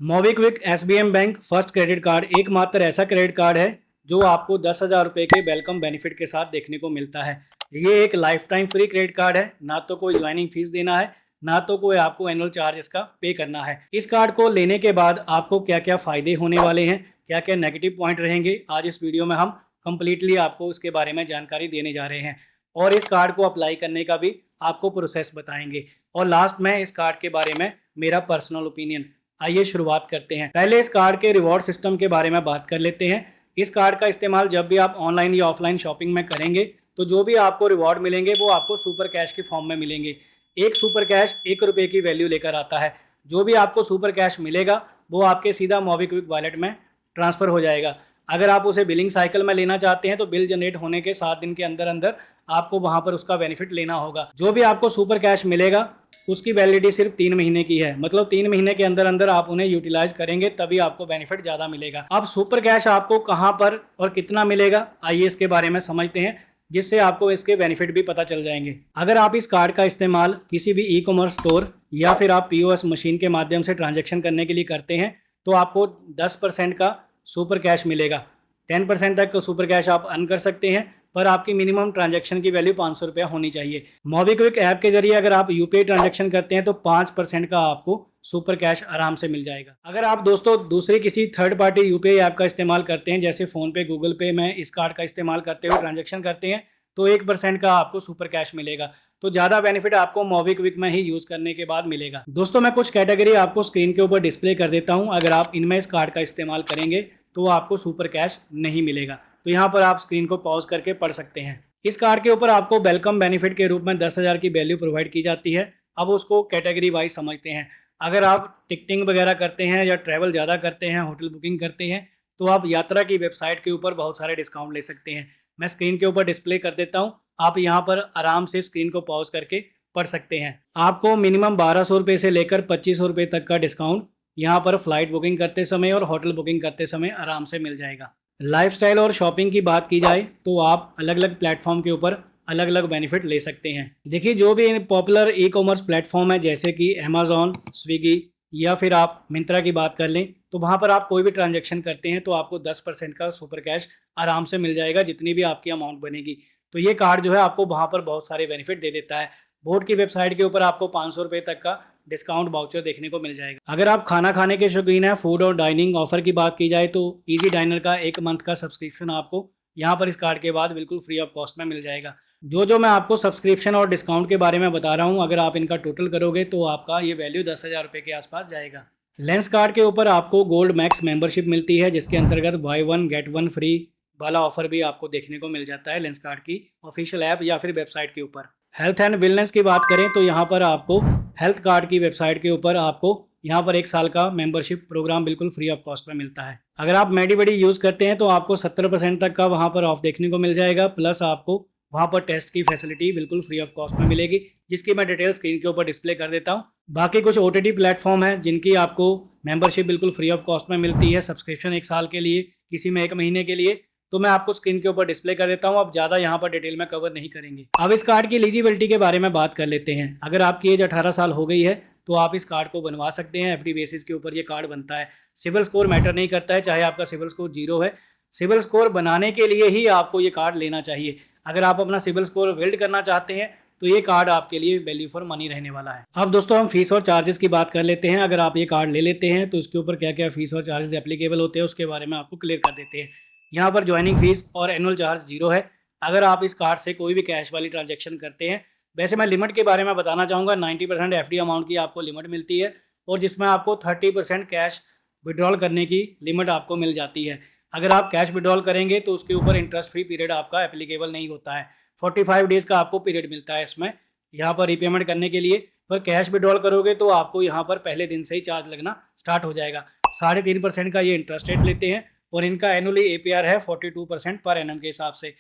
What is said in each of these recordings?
MobiKwik SBM bank first credit card एकमात्र ऐसा credit card है जो आपको 10,000 रुपये के वेलकम बेनिफिट के साथ देखने को मिलता है। ये एक life time free credit card है, ना तो कोई ज्वाइनिंग फीस देना है, ना तो कोई आपको एनुअल चार्ज इसका पे करना है। इस कार्ड को लेने के बाद आपको क्या क्या फायदे होने वाले हैं, क्या क्या नेगेटिव पॉइंट रहेंगे, आज इस वीडियो में हम कंप्लीटली आपको उसके बारे में जानकारी देने जा रहे हैं और इस कार्ड को अप्लाई करने का भी आपको प्रोसेस बताएंगे और लास्ट में इस कार्ड के बारे में मेरा पर्सनल ओपिनियन। आइए शुरुआत करते हैं। पहले इस कार्ड के रिवॉर्ड सिस्टम के बारे में बात कर लेते हैं। इस कार्ड का इस्तेमाल जब भी आप ऑनलाइन या ऑफलाइन शॉपिंग में करेंगे तो जो भी आपको रिवॉर्ड मिलेंगे वो आपको सुपर कैश के फॉर्म में मिलेंगे। एक सुपर कैश 1 रुपये की वैल्यू लेकर आता है। जो भी आपको सुपर कैश मिलेगा वो आपके सीधा मोबिक्विक वॉलेट में ट्रांसफर हो जाएगा। अगर आप उसे बिलिंग साइकिल में लेना चाहते हैं तो बिल जनरेट होने के 7 दिन के अंदर अंदर आपको वहां पर उसका बेनिफिट लेना होगा। जो भी आपको सुपर कैश मिलेगा उसकी वैलिडिटी सिर्फ 3 महीने की है, मतलब 3 महीने के अंदर अंदर आप उन्हें यूटिलाइज करेंगे तभी आपको बेनिफिट ज्यादा मिलेगा। अब सुपर कैश आपको कहां पर और कितना मिलेगा, आइए इसके बारे में समझते हैं, जिससे आपको इसके बेनिफिट भी पता चल जाएंगे। अगर आप इस कार्ड का इस्तेमाल किसी भी ई कॉमर्स स्टोर या फिर आप पीओएस मशीन के माध्यम से ट्रांजेक्शन करने के लिए करते हैं तो आपको 10% का सुपर कैश मिलेगा। 10% तक सुपर कैश आप अर्न कर सकते हैं, पर आपकी मिनिमम ट्रांजैक्शन की वैल्यू 500 रुपया होनी चाहिए। मोबिक्विक ऐप के जरिए अगर आप यूपीआई ट्रांजैक्शन करते हैं तो 5% का आपको सुपर कैश आराम से मिल जाएगा। अगर आप दोस्तों दूसरी किसी थर्ड पार्टी यूपीआई ऐप का इस्तेमाल करते हैं, जैसे फोन पे, गूगल पे में इस कार्ड का इस्तेमाल करते हुए ट्रांजेक्शन करते हैं तो 1% का आपको सुपर कैश मिलेगा। तो ज्यादा बेनिफिट आपको मोबिक्विक में ही यूज करने के बाद मिलेगा। दोस्तों मैं कुछ कैटेगरी आपको स्क्रीन के ऊपर डिस्प्ले कर देता हूं, अगर आप इनमें इस कार्ड का इस्तेमाल करेंगे तो आपको सुपर कैश नहीं मिलेगा। तो यहाँ पर आप स्क्रीन को पॉज करके पढ़ सकते हैं। इस कार्ड के ऊपर आपको वेलकम बेनिफिट के रूप में 10,000 की वैल्यू प्रोवाइड की जाती है। अब उसको कैटेगरी वाइज समझते हैं। अगर आप टिकटिंग वगैरह करते हैं या ट्रैवल ज़्यादा करते हैं, होटल बुकिंग करते हैं, तो आप यात्रा की वेबसाइट के ऊपर बहुत सारे डिस्काउंट ले सकते हैं। मैं स्क्रीन के ऊपर डिस्प्ले कर देता हूँ, आप यहाँ पर आराम से स्क्रीन को पॉज करके पढ़ सकते हैं। आपको मिनिमम 1200 रुपये से लेकर 2500 रुपये तक का डिस्काउंट यहाँ पर फ्लाइट बुकिंग करते समय और होटल बुकिंग करते समय आराम से मिल जाएगा। लाइफस्टाइल और शॉपिंग की बात की जाए तो आप अलग अलग प्लेटफॉर्म के ऊपर अलग अलग बेनिफिट ले सकते हैं। देखिए जो भी पॉपुलर ई कॉमर्स प्लेटफॉर्म है जैसे कि अमेजोन, स्विगी या फिर आप मिंत्रा की बात कर लें, तो वहाँ पर आप कोई भी ट्रांजेक्शन करते हैं तो आपको 10% का सुपर कैश आराम से मिल जाएगा जितनी भी आपकी अमाउंट बनेगी। तो ये कार्ड जो है आपको वहाँ पर बहुत सारे बेनिफिट दे देता है। बोर्ड की वेबसाइट के ऊपर आपको 500 रुपये तक का डिस्काउंट वाउचर देखने को मिल जाएगा। अगर आप खाना खाने के शौकीन हैं, फूड और डाइनिंग ऑफर की बात की जाए तो इजी डाइनर का 1 मंथ का सब्सक्रिप्शन आपको यहाँ पर इस कार्ड के बाद बिल्कुल फ्री ऑफ कॉस्ट में मिल जाएगा। जो मैं आपको सब्सक्रिप्शन और डिस्काउंट के बारे में बता रहा हूँ, अगर आप इनका टोटल करोगे तो आपका ये वैल्यू 10,000 रुपये के आसपास जाएगा। लेंस कार्ड के ऊपर आपको गोल्ड मैक्स मेंबरशिप मिलती है, जिसके अंतर्गत बाय 1 गेट 1 फ्री वाला ऑफर भी आपको देखने को मिल जाता है लेंस कार्ड की ऑफिशियल ऐप या फिर वेबसाइट के ऊपर। हेल्थ एंड वेलनेस की बात करें तो यहाँ पर आपको हेल्थ कार्ड की वेबसाइट के ऊपर आपको यहाँ पर 1 साल का मेंबरशिप प्रोग्राम बिल्कुल फ्री ऑफ कॉस्ट में मिलता है। अगर आप मेडिबडी यूज़ करते हैं तो आपको 70% तक का वहाँ पर ऑफ देखने को मिल जाएगा, प्लस आपको वहाँ पर टेस्ट की फैसिलिटी बिल्कुल फ्री ऑफ कॉस्ट में मिलेगी, जिसकी मैं डिटेल स्क्रीन के ऊपर डिस्प्ले कर देता हूँ। बाकी कुछ OTT प्लेटफॉर्म है जिनकी आपको मेंबरशिप बिल्कुल फ्री ऑफ कॉस्ट में मिलती है, सब्सक्रिप्शन 1 साल के लिए, किसी में 1 महीने के लिए, तो मैं आपको स्क्रीन के ऊपर डिस्प्ले कर देता हूं। अब ज़्यादा यहाँ पर डिटेल में कवर नहीं करेंगे। अब इस कार्ड की एलिजिबिलिटी के बारे में बात कर लेते हैं। अगर आपकी एज 18 साल हो गई है तो आप इस कार्ड को बनवा सकते हैं। एफडी बेसिस के ऊपर ये कार्ड बनता है। सिविल स्कोर मैटर नहीं करता है, चाहे आपका सिविल स्कोर 0 है। सिविल स्कोर बनाने के लिए ही आपको ये कार्ड लेना चाहिए। अगर आप अपना सिविल स्कोर बिल्ड करना चाहते हैं तो ये कार्ड आपके लिए वैल्यू फॉर मनी रहने वाला है। अब दोस्तों हम फीस और चार्जेस की बात कर लेते हैं। अगर आप ये कार्ड ले लेते हैं तो इसके ऊपर क्या क्या फीस और चार्जेस एप्लीकेबल होते हैं उसके बारे में आपको क्लियर कर देते हैं। यहाँ पर ज्वाइनिंग फीस और एनुअल चार्ज 0 है अगर आप इस कार्ड से कोई भी कैश वाली ट्रांजैक्शन करते हैं। वैसे मैं लिमिट के बारे में बताना चाहूँगा, 90% एफडी अमाउंट की आपको लिमिट मिलती है और जिसमें आपको 30% कैश विड्रॉल करने की लिमिट आपको मिल जाती है। अगर आप कैश विड्रॉल करेंगे तो उसके ऊपर इंटरेस्ट फ्री पीरियड आपका एप्लीकेबल नहीं होता है। 45 डेज़ का आपको पीरियड मिलता है इसमें यहाँ पर रीपेमेंट करने के लिए। पर कैश विड्रॉल करोगे तो आपको यहाँ पर पहले दिन से ही चार्ज लगना स्टार्ट हो जाएगा। 3.5% का ये इंटरेस्ट रेट लेते हैं और इनका एनुअली APR है 42% पर एनम के हिसाब से।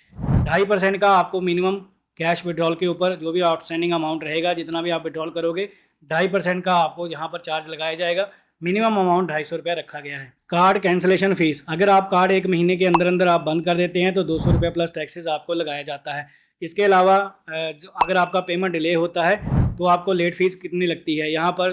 2.5% का आपको मिनिमम कैश विड्रॉल के ऊपर जो भी आउटस्टैंडिंग अमाउंट रहेगा, जितना भी आप विड्रॉल करोगे, 2.5% का आपको यहाँ पर चार्ज लगाया जाएगा। मिनिमम अमाउंट 250 रुपया रखा गया है। कार्ड कैंसिलेशन फीस, अगर आप कार्ड 1 महीने के अंदर अंदर आप बंद कर देते हैं तो 200 रुपया प्लस टैक्सेस आपको लगाया जाता है। इसके अलावा अगर आपका पेमेंट डिले होता है तो आपको लेट फीस कितनी लगती है, यहाँ पर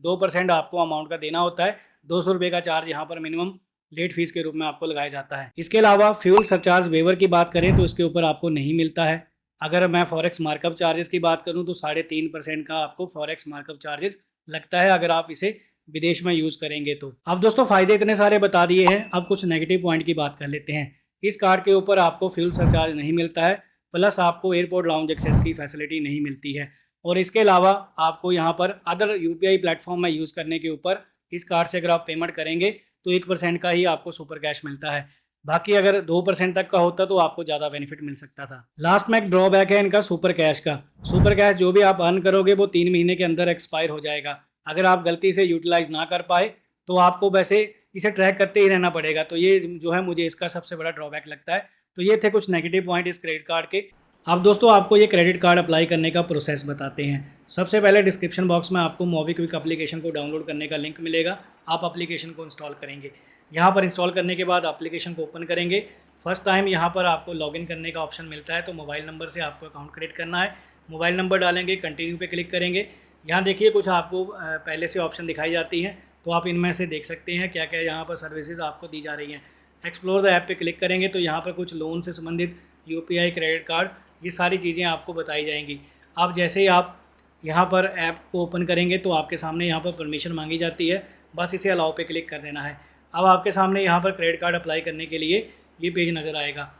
2% आपको अमाउंट का देना होता है। ₹200 का चार्ज यहाँ पर मिनिमम लेट फीस के रूप में आपको लगाया जाता है। इसके अलावा फ्यूल सरचार्ज वेवर की बात करें तो इसके ऊपर आपको नहीं मिलता है। अगर मैं फॉरेक्स मार्कअप चार्जेस की बात करूं तो 3.5% का आपको फॉरेक्स मार्कअप चार्जेस लगता है अगर आप इसे विदेश में यूज़ करेंगे तो। अब दोस्तों फ़ायदे इतने सारे बता दिए हैं, अब कुछ नेगेटिव पॉइंट की बात कर लेते हैं। इस कार्ड के ऊपर आपको फ्यूल सरचार्ज नहीं मिलता है, प्लस आपको एयरपोर्ट लाउंज एक्सेस की फैसिलिटी नहीं मिलती है, और इसके अलावा आपको यहाँ पर अदर यूपीआई प्लेटफॉर्म में यूज़ करने के ऊपर इस कार्ड से अगर आप पेमेंट करेंगे तो 1% का ही आपको सुपर कैश मिलता है। बाकी अगर 2% तक का होता तो आपको ज़्यादा बेनिफिट मिल सकता था। लास्ट में एक ड्रॉबैक है इनका सुपर कैश का। सुपर कैश जो भी आप अर्न करोगे वो 3 महीने के अंदर एक्सपायर हो जाएगा। अगर आप गलती से यूटिलाइज ना कर पाए तो आपको वैसे इसे ट्रैक करते ही रहना पड़ेगा। तो ये जो है मुझे इसका सबसे बड़ा ड्रॉबैक लगता है। तो ये थे कुछ नेगेटिव पॉइंट इस क्रेडिट कार्ड के। अब दोस्तों आपको ये क्रेडिट कार्ड अप्लाई करने का प्रोसेस बताते हैं। सबसे पहले डिस्क्रिप्शन बॉक्स में आपको मोबीक्विक एप्लीकेशन को डाउनलोड करने का लिंक मिलेगा। आप एप्लीकेशन को इंस्टॉल करेंगे। यहाँ पर इंस्टॉल करने के बाद एप्लीकेशन को ओपन करेंगे। फर्स्ट टाइम यहाँ पर आपको लॉगिन करने का ऑप्शन मिलता है, तो मोबाइल नंबर से आपको अकाउंट क्रिएट करना है। मोबाइल नंबर डालेंगे, कंटिन्यू पे क्लिक करेंगे। यहाँ देखिए कुछ आपको पहले से ऑप्शन दिखाई जाती हैं, तो आप इनमें से देख सकते हैं क्या क्या यहाँ पर सर्विसेज आपको दी जा रही हैं। एक्सप्लोर द ऐप पे क्लिक करेंगे तो यहाँ पर कुछ लोन से संबंधित यूपीआई, क्रेडिट कार्ड, ये सारी चीज़ें आपको बताई जाएंगी। आप जैसे ही आप यहाँ पर ऐप को ओपन करेंगे तो आपके सामने यहाँ पर परमिशन मांगी जाती है, बस इसे अलाउ पे क्लिक कर देना है। अब आपके सामने यहाँ पर क्रेडिट कार्ड अप्लाई करने के लिए ये पेज नज़र आएगा।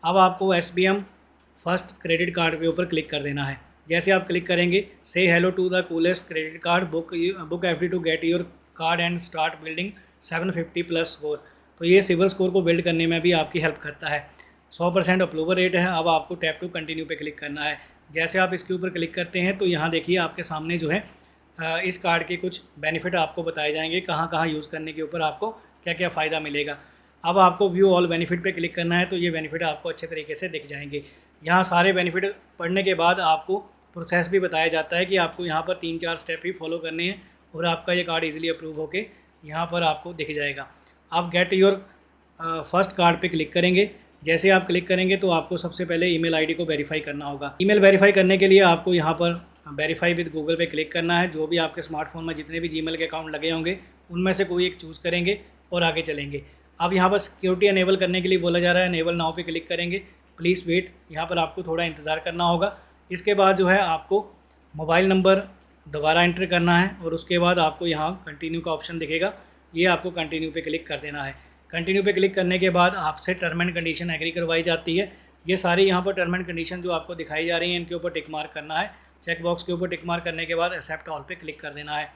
अब आपको SBM फर्स्ट क्रेडिट कार्ड के ऊपर क्लिक कर देना है। जैसे आप क्लिक करेंगे, से hello to the coolest credit card, book FD to get your card and start building 750+ score. तो ये सिविल स्कोर को बिल्ड करने में भी आपकी हेल्प करता है। 100% अप्रूवल रेट है। अब आपको टैप टू कंटिन्यू पे क्लिक करना है। जैसे आप इसके ऊपर क्लिक करते हैं तो यहाँ देखिए आपके सामने जो है इस कार्ड के कुछ बेनिफिट आपको बताए जाएंगे, कहाँ कहाँ यूज़ करने के ऊपर आपको क्या क्या फ़ायदा मिलेगा। अब आपको व्यू ऑल बेनिफिट पे क्लिक करना है, तो ये बेनिफिट आपको अच्छे तरीके से दिख जाएंगे। यहाँ सारे बेनिफिट पढ़ने के बाद आपको प्रोसेस भी बताया जाता है कि आपको यहाँ पर 3-4 स्टेप ही फॉलो करने हैं और आपका ये कार्ड ईजिली अप्रूव होके यहाँ पर आपको दिख जाएगा। आप गेट योर फर्स्ट कार्ड पे क्लिक करेंगे। जैसे आप क्लिक करेंगे तो आपको सबसे पहले ईमेल आईडी को वेरीफाई करना होगा। ईमेल वेरीफाई करने के लिए आपको यहाँ पर वेरीफाई विद गूगल पे क्लिक करना है। जो भी आपके स्मार्टफोन में जितने भी जीमेल के अकाउंट लगे होंगे उनमें से कोई एक चूज़ करेंगे और आगे चलेंगे। अब यहाँ पर सिक्योरिटी अनेबल करने के लिए बोला जा रहा है, अनेबल नाउ पे क्लिक करेंगे। प्लीज़ वेट, यहाँ पर आपको थोड़ा इंतज़ार करना होगा। इसके बाद जो है आपको मोबाइल नंबर दोबारा एंटर करना है और उसके बाद आपको यहाँ कंटिन्यू का ऑप्शन दिखेगा, ये आपको कंटिन्यू पे क्लिक कर देना है। कंटिन्यू पे क्लिक करने के बाद आपसे टर्म एंड कंडीशन एग्री करवाई जाती है। ये सारी यहाँ पर टर्म एंड कंडीशन जो आपको दिखाई जा रही हैं इनके ऊपर टिक मार्क करना है। चेक बॉक्स के ऊपर टिक मार्क करने के बाद एक्सेप्ट ऑल पे क्लिक कर देना है।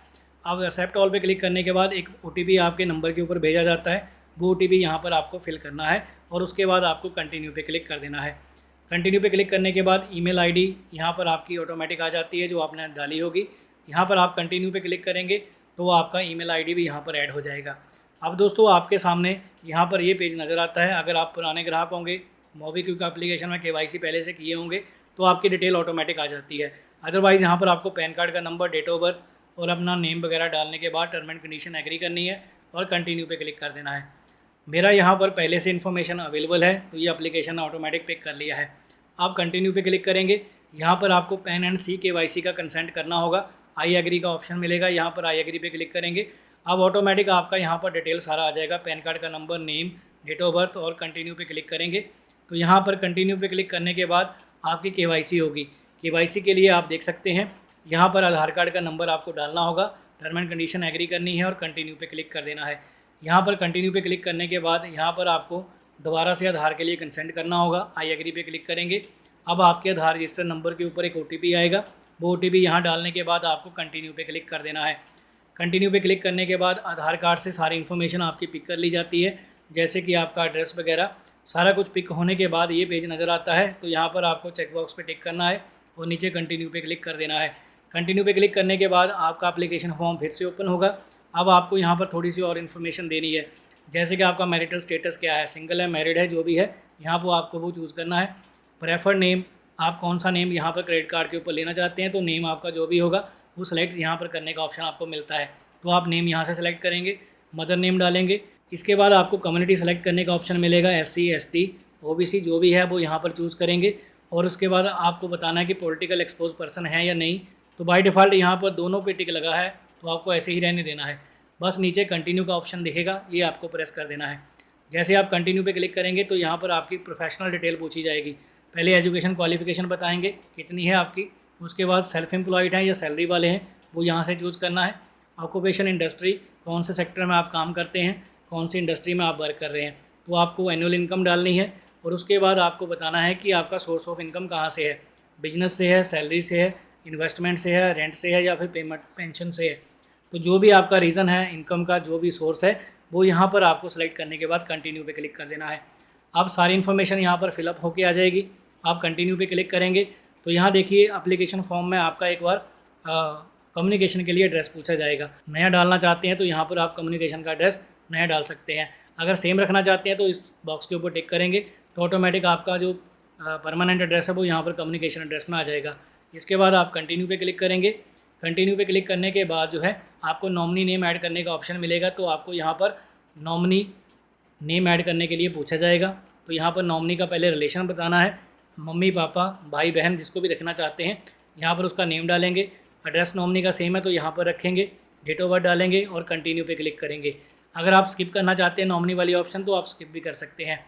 अब एक्सेप्ट ऑल पे क्लिक करने के बाद एक OTP आपके नंबर के ऊपर भेजा जाता है, वो OTP यहाँ पर आपको फिल करना है और उसके बाद आपको कंटिन्यू पे क्लिक कर देना है। कंटिन्यू पे क्लिक करने के बाद ईमेल आईडी यहाँ पर आपकी ऑटोमेटिक आ जाती है जो आपने डाली होगी। यहाँ पर आप कंटिन्यू पे क्लिक करेंगे तो आपका ईमेल आईडी भी यहाँ पर ऐड हो जाएगा। अब दोस्तों आपके सामने यहाँ पर ये पेज नज़र आता है। अगर आप पुराने ग्राहक होंगे, मोबीक्विक एप्लीकेशन में KYC पहले से किए होंगे तो आपकी डिटेल ऑटोमेटिक आ जाती है। अदरवाइज़ यहाँ पर आपको पैन कार्ड का नंबर, डेट ऑफ बर्थ और अपना नेम वगैरह डालने के बाद टर्म एंड कंडीशन एग्री करनी है और कंटिन्यू पे क्लिक कर देना है। मेरा यहाँ पर पहले से इन्फॉर्मेशन अवेलेबल है तो ये एप्लीकेशन ऑटोमेटिक पिक कर लिया है। आप कंटिन्यू पे क्लिक करेंगे, यहाँ पर आपको पैन एंड KYC का कंसेंट करना होगा। आई एग्री का ऑप्शन मिलेगा, यहाँ पर आई एग्री पे क्लिक करेंगे। अब ऑटोमेटिक आपका यहाँ पर डिटेल सारा आ जाएगा, पैन कार्ड का number, name, date of birth और कंटिन्यू पे क्लिक करेंगे। तो यहाँ पर कंटिन्यू पे क्लिक करने के बाद आपकी KYC होगी। KYC के लिए आप देख सकते हैं यहाँ पर आधार कार्ड का नंबर आपको डालना होगा, टर्म एंड कंडीशन एग्री करनी है और कंटिन्यू पे क्लिक कर देना है। यहाँ पर कंटिन्यू पे क्लिक करने के बाद यहाँ पर आपको दोबारा से आधार के लिए कंसेंट करना होगा। आई एग्री पे क्लिक करेंगे। अब आपके आधार रजिस्टर नंबर के ऊपर एक OTP आएगा, वो OTP यहाँ डालने के बाद आपको कंटिन्यू पे क्लिक कर देना है। कंटिन्यू पे क्लिक करने के बाद आधार कार्ड से सारी इन्फॉर्मेशन आपकी पिक कर ली जाती है, जैसे कि आपका एड्रेस वगैरह सारा कुछ पिक होने के बाद ये पेज नज़र आता है। तो यहाँ पर आपको चेक बॉक्स पे टिक करना है और नीचे कंटिन्यू पे क्लिक कर देना है। कंटिन्यू पे क्लिक करने के बाद आपका एप्लीकेशन फॉर्म फिर से ओपन होगा। अब आपको यहाँ पर थोड़ी सी और इन्फॉर्मेशन देनी है, जैसे कि आपका मैरिटल स्टेटस क्या है, सिंगल है, मैरिड है, जो भी है यहाँ पर आपको वो चूज़ करना है। प्रेफर्ड नेम, आप कौन सा नेम यहाँ पर क्रेडिट कार्ड के ऊपर लेना चाहते हैं, तो नेम आपका जो भी होगा वो सिलेक्ट यहाँ पर करने का ऑप्शन आपको मिलता है। तो आप नेम यहाँ से सिलेक्ट करेंगे, मदर नेम डालेंगे। इसके बाद आपको कम्युनिटी सेलेक्ट करने का ऑप्शन मिलेगा, SC, ST, OBC जो भी है वो यहाँ पर चूज़ करेंगे। और उसके बाद आपको बताना है कि पॉलिटिकल एक्सपोज पर्सन है या नहीं। तो बाय डिफ़ॉल्ट यहाँ पर दोनों पे टिक लगा है तो आपको ऐसे ही रहने देना है। बस नीचे कंटिन्यू का ऑप्शन दिखेगा, ये आपको प्रेस कर देना है। जैसे आप कंटिन्यू पे क्लिक करेंगे तो यहाँ पर आपकी प्रोफेशनल डिटेल पूछी जाएगी। पहले एजुकेशन क्वालिफिकेशन बताएंगे कितनी है आपकी, उसके बाद सेल्फ एम्प्लॉयड हैं या सैलरी वाले हैं वो यहाँ से चूज़ करना है। ऑक्यूपेशन इंडस्ट्री, कौन से सेक्टर में आप काम करते हैं, कौन सी इंडस्ट्री में आप वर्क कर रहे हैं, तो आपको एनुअल इनकम डालनी है। और उसके बाद आपको बताना है कि आपका सोर्स ऑफ इनकम कहाँ से है, बिजनेस से है, सैलरी से है, इन्वेस्टमेंट से है, रेंट से है या फिर पेमेंट पेंशन से है। तो जो भी आपका रीज़न है, इनकम का जो भी सोर्स है, वो यहाँ पर आपको सेलेक्ट करने के बाद कंटिन्यू पे क्लिक कर देना है। अब सारी इन्फॉर्मेशन यहाँ पर फिलअप होके आ जाएगी। आप कंटिन्यू पे क्लिक करेंगे तो यहाँ देखिए एप्लीकेशन फॉर्म में आपका एक बार कम्युनिकेशन के लिए एड्रेस पूछा जाएगा। नया डालना चाहते हैं तो यहाँ पर आप कम्युनिकेशन का एड्रेस नया डाल सकते हैं। अगर सेम रखना चाहते हैं तो इस बॉक्स के ऊपर टिक करेंगे तो ऑटोमेटिक आपका जो परमानेंट एड्रेस है वो यहाँ पर कम्युनिकेशन एड्रेस में आ जाएगा। इसके बाद आप कंटिन्यू पे क्लिक करेंगे। कंटिन्यू पे क्लिक करने के बाद जो है आपको नॉमिनी नेम ऐड करने का ऑप्शन मिलेगा। तो आपको यहाँ पर नॉमिनी नेम ऐड करने के लिए पूछा जाएगा। तो यहाँ पर नॉमिनी का पहले रिलेशन बताना है, मम्मी पापा भाई बहन जिसको भी रखना चाहते हैं यहाँ पर उसका नेम डालेंगे। एड्रेस नॉमिनी का सेम है तो यहाँ पर रखेंगे, डेट ऑफ बर्थ डालेंगे और कंटिन्यू पे क्लिक करेंगे। अगर आप स्किप करना चाहते हैं नॉमिनी वाली ऑप्शन तो आप स्किप भी कर सकते हैं।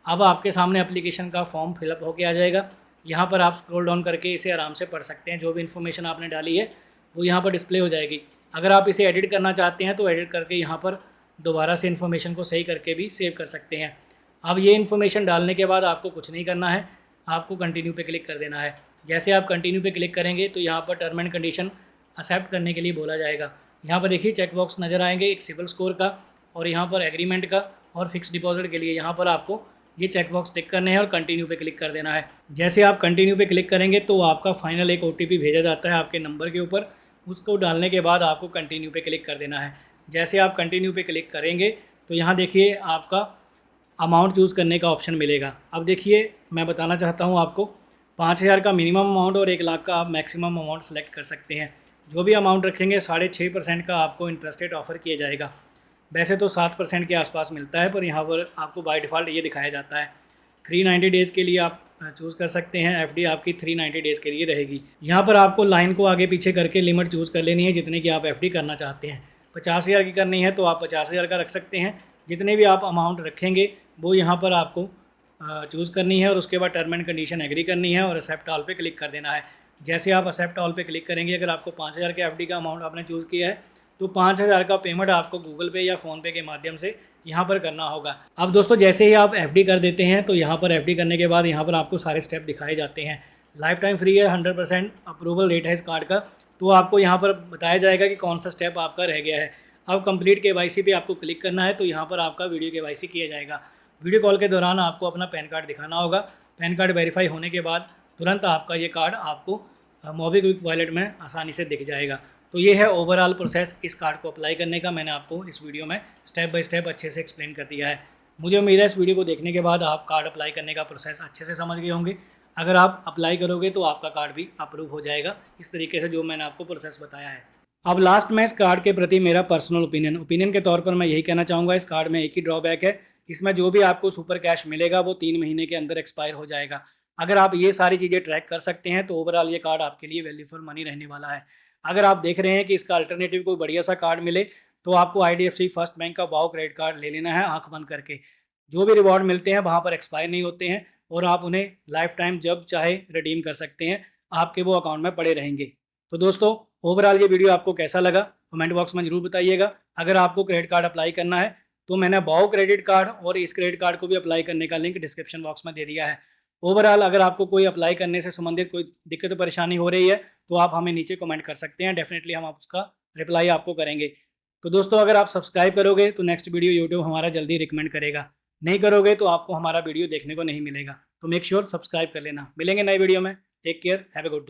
अब आपके सामने एप्लीकेशन का फॉर्म फिलअप होके आ जाएगा। यहाँ पर आप स्क्रॉल डाउन करके इसे आराम से पढ़ सकते हैं। जो भी इन्फॉर्मेशन आपने डाली है वो यहाँ पर डिस्प्ले हो जाएगी। अगर आप इसे एडिट करना चाहते हैं तो एडिट करके यहाँ पर दोबारा से इन्फॉर्मेशन को सही करके भी सेव कर सकते हैं। अब ये इन्फॉर्मेशन डालने के बाद आपको कुछ नहीं करना है, आपको कंटिन्यू पे क्लिक कर देना है। जैसे आप कंटिन्यू पे क्लिक करेंगे तो यहाँ पर टर्म एंड कंडीशन एक्सेप्ट करने के लिए बोला जाएगा। यहाँ पर देखिए चेक बॉक्स नज़र आएंगे, एक सिविल स्कोर का और यहाँ पर एग्रीमेंट का और फिक्स डिपॉजिट के लिए यहाँ पर आपको ये चेक बॉक्स टिक करने हैं और कंटिन्यू पे क्लिक कर देना है। जैसे आप कंटिन्यू पे क्लिक करेंगे तो आपका फाइनल एक OTP भेजा जाता है आपके नंबर के ऊपर। उसको डालने के बाद आपको कंटिन्यू पे क्लिक कर देना है। जैसे आप कंटिन्यू पे क्लिक करेंगे तो यहाँ देखिए आपका अमाउंट चूज़ करने का ऑप्शन मिलेगा। अब देखिए मैं बताना चाहता हूँ आपको 5,000 का मिनिमम अमाउंट और 1 लाख का आप मैक्सिमम अमाउंट सेलेक्ट कर सकते हैं। जो भी अमाउंट रखेंगे 6.5% का आपको इंटरेस्ट रेट ऑफर किया जाएगा। वैसे तो 7% के आसपास मिलता है पर यहाँ पर आपको बाय डिफ़ॉल्ट ये दिखाया जाता है। 390 डेज़ के लिए आप चूज़ कर सकते हैं। FD आपकी 390 डेज़ के लिए रहेगी। यहाँ पर आपको लाइन को आगे पीछे करके लिमिट चूज़ कर लेनी है जितने की आप FD करना चाहते हैं। 50,000 की करनी है तो आप 50,000 का रख सकते हैं। जितने भी आप अमाउंट रखेंगे वो यहाँ पर आपको चूज़ करनी है और उसके बाद टर्म एंड कंडीशन एग्री करनी है और एक्सेप्ट ऑल पे क्लिक कर देना है। जैसे आप एक्सेप्ट ऑल पे क्लिक करेंगे, अगर आपको 5,000 के FD का अमाउंट आपने चूज़ किया है तो 5,000 का पेमेंट आपको गूगल पे या फ़ोनपे के माध्यम से यहाँ पर करना होगा। अब दोस्तों जैसे ही आप FD कर देते हैं तो यहाँ पर FD करने के बाद यहाँ पर आपको सारे स्टेप दिखाए जाते हैं। लाइफ टाइम फ्री है, 100% अप्रूवल रेट है इस कार्ड का। तो आपको यहाँ पर बताया जाएगा कि कौन सा स्टेप आपका रह गया है। अब कंप्लीट KYC पे आपको क्लिक करना है तो यहाँ पर आपका वीडियो KYC किया जाएगा। वीडियो कॉल के दौरान आपको अपना पैन कार्ड दिखाना होगा। पैन कार्ड वेरीफाई होने के बाद तुरंत आपका ये कार्ड आपको मोबीक्विक वॉलेट में आसानी से दिख जाएगा। तो ये है ओवरऑल प्रोसेस इस कार्ड को अप्लाई करने का। मैंने आपको इस वीडियो में स्टेप बाय स्टेप अच्छे से एक्सप्लेन कर दिया है। मुझे उम्मीद है इस वीडियो को देखने के बाद आप कार्ड अप्लाई करने का प्रोसेस अच्छे से समझ गए होंगे। अगर आप अप्लाई करोगे तो आपका कार्ड भी अप्रूव हो जाएगा इस तरीके से जो मैंने आपको प्रोसेस बताया है। अब लास्ट में इस कार्ड के प्रति मेरा पर्सनल ओपिनियन के तौर पर मैं यही कहना चाहूँगा, इस कार्ड में एक ही ड्रॉबैक है, इसमें जो भी आपको सुपर कैश मिलेगा वो 3 महीने के अंदर एक्सपायर हो जाएगा। अगर आप ये सारी चीज़ें ट्रैक कर सकते हैं तो ओवरऑल ये कार्ड आपके लिए वैल्यू फॉर मनी रहने वाला है। अगर आप देख रहे हैं कि इसका अल्टरनेटिव कोई बढ़िया सा कार्ड मिले तो आपको IDFC फर्स्ट बैंक का वाओ क्रेडिट कार्ड ले लेना है आंख बंद करके। जो भी रिवॉर्ड मिलते हैं वहाँ पर एक्सपायर नहीं होते हैं और आप उन्हें लाइफ टाइम जब चाहे रिडीम कर सकते हैं, आपके वो अकाउंट में पड़े रहेंगे। तो दोस्तों ओवरऑल ये वीडियो आपको कैसा लगा कमेंट बॉक्स में जरूर बताइएगा। अगर आपको क्रेडिट कार्ड अप्लाई करना है तो मैंने वाओ क्रेडिट कार्ड और इस क्रेडिट कार्ड को भी अप्लाई करने का लिंक डिस्क्रिप्शन बॉक्स में दे दिया है। ओवरऑल अगर आपको कोई अप्लाई करने से संबंधित कोई दिक्कत परेशानी हो रही है तो आप हमें नीचे कमेंट कर सकते हैं, डेफिनेटली हम उसका रिप्लाई आपको करेंगे। तो दोस्तों अगर आप सब्सक्राइब करोगे तो नेक्स्ट वीडियो यूट्यूब हमारा जल्दी रिकमेंड करेगा, नहीं करोगे तो आपको हमारा वीडियो देखने को नहीं मिलेगा। तो मेक श्योर सब्सक्राइब कर लेना। मिलेंगे नए वीडियो में। Take care, have a good day.